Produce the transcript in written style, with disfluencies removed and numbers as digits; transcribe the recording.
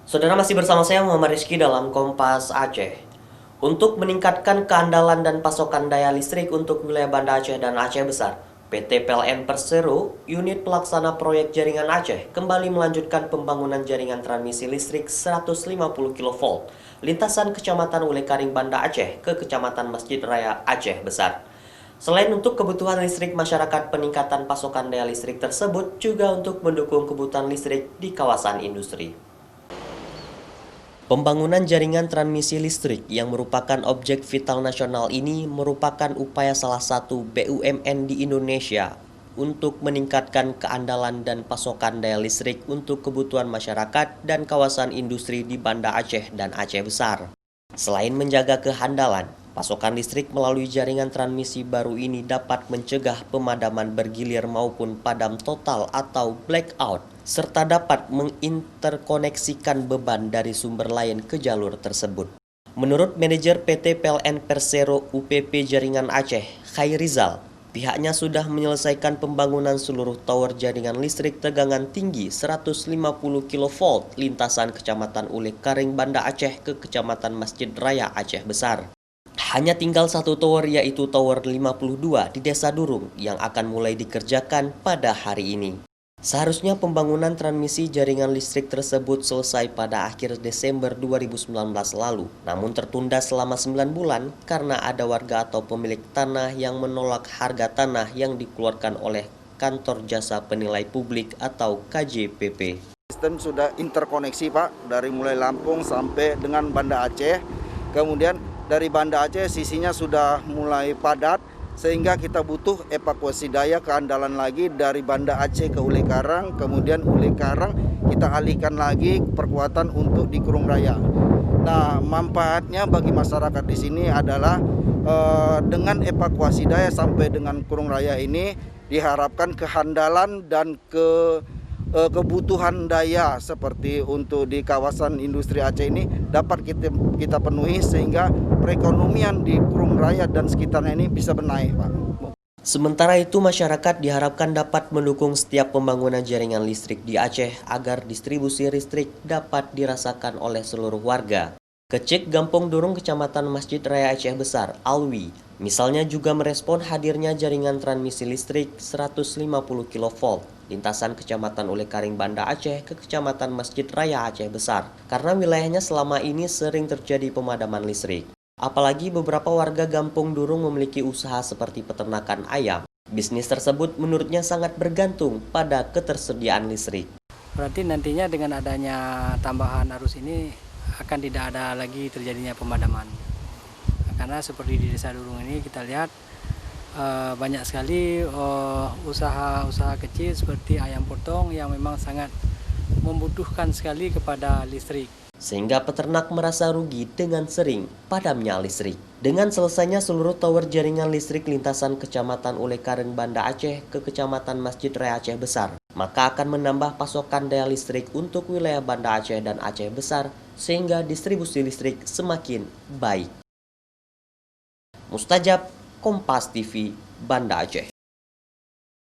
Saudara, masih bersama saya Muhammad Rizky dalam Kompas Aceh. Untuk meningkatkan keandalan dan pasokan daya listrik untuk wilayah Banda Aceh dan Aceh Besar, PT PLN Persero, unit pelaksana proyek jaringan Aceh, kembali melanjutkan pembangunan jaringan transmisi listrik 150 kV lintasan Kecamatan Ulekaring Banda Aceh ke Kecamatan Masjid Raya Aceh Besar. Selain untuk kebutuhan listrik masyarakat, peningkatan pasokan daya listrik tersebut juga untuk mendukung kebutuhan listrik di kawasan industri. Pembangunan jaringan transmisi listrik yang merupakan objek vital nasional ini merupakan upaya salah satu BUMN di Indonesia untuk meningkatkan keandalan dan pasokan daya listrik untuk kebutuhan masyarakat dan kawasan industri di Banda Aceh dan Aceh Besar. Selain menjaga kehandalan, pasokan listrik melalui jaringan transmisi baru ini dapat mencegah pemadaman bergilir maupun padam total atau blackout, serta dapat menginterkoneksikan beban dari sumber lain ke jalur tersebut. Menurut manajer PT PLN Persero UPP Jaringan Aceh, Khairizal, pihaknya sudah menyelesaikan pembangunan seluruh tower jaringan listrik tegangan tinggi 150 kV lintasan Kecamatan Ulekaring Banda Aceh ke Kecamatan Masjid Raya Aceh Besar. Hanya tinggal satu tower, yaitu Tower 52 di Desa Durung yang akan mulai dikerjakan pada hari ini. Seharusnya pembangunan transmisi jaringan listrik tersebut selesai pada akhir Desember 2019 lalu, namun tertunda selama 9 bulan karena ada warga atau pemilik tanah yang menolak harga tanah yang dikeluarkan oleh Kantor Jasa Penilai Publik atau KJPP. Sistem sudah interkoneksi, Pak, dari mulai Lampung sampai dengan Banda Aceh. Kemudian dari Banda Aceh sisinya sudah mulai padat, sehingga kita butuh evakuasi daya keandalan lagi dari Banda Aceh ke Ulekaring. Kemudian Ulekaring kita alihkan lagi perkuatan untuk di Kurung Raya. Nah, manfaatnya bagi masyarakat di sini adalah dengan evakuasi daya sampai dengan Kurung Raya ini diharapkan kehandalan dan kebutuhan daya seperti untuk di kawasan industri Aceh ini dapat kita penuhi, sehingga perekonomian di Kurung Raya dan sekitarnya ini bisa menaik, Pak. Sementara itu, masyarakat diharapkan dapat mendukung setiap pembangunan jaringan listrik di Aceh agar distribusi listrik dapat dirasakan oleh seluruh warga. Kecik Gampong Durung Kecamatan Masjid Raya Aceh Besar, Alwi, misalnya juga merespon hadirnya jaringan transmisi listrik 150 kV lintasan Kecamatan Ulekaring Banda Aceh ke Kecamatan Masjid Raya Aceh Besar karena wilayahnya selama ini sering terjadi pemadaman listrik. Apalagi beberapa warga Gampong Durung memiliki usaha seperti peternakan ayam. Bisnis tersebut menurutnya sangat bergantung pada ketersediaan listrik. Berarti nantinya dengan adanya tambahan arus ini akan tidak ada lagi terjadinya pemadaman. Karena seperti di Desa Durung ini kita lihat banyak sekali usaha-usaha kecil seperti ayam potong yang memang sangat membutuhkan sekali kepada listrik. Sehingga peternak merasa rugi dengan sering padamnya listrik. Dengan selesainya seluruh tower jaringan listrik lintasan Kecamatan Ulekaring Banda Aceh ke Kecamatan Masjid Raya Aceh Besar, maka akan menambah pasokan daya listrik untuk wilayah Banda Aceh dan Aceh Besar sehingga distribusi listrik semakin baik. Mustajab, Kompas TV, Banda Aceh.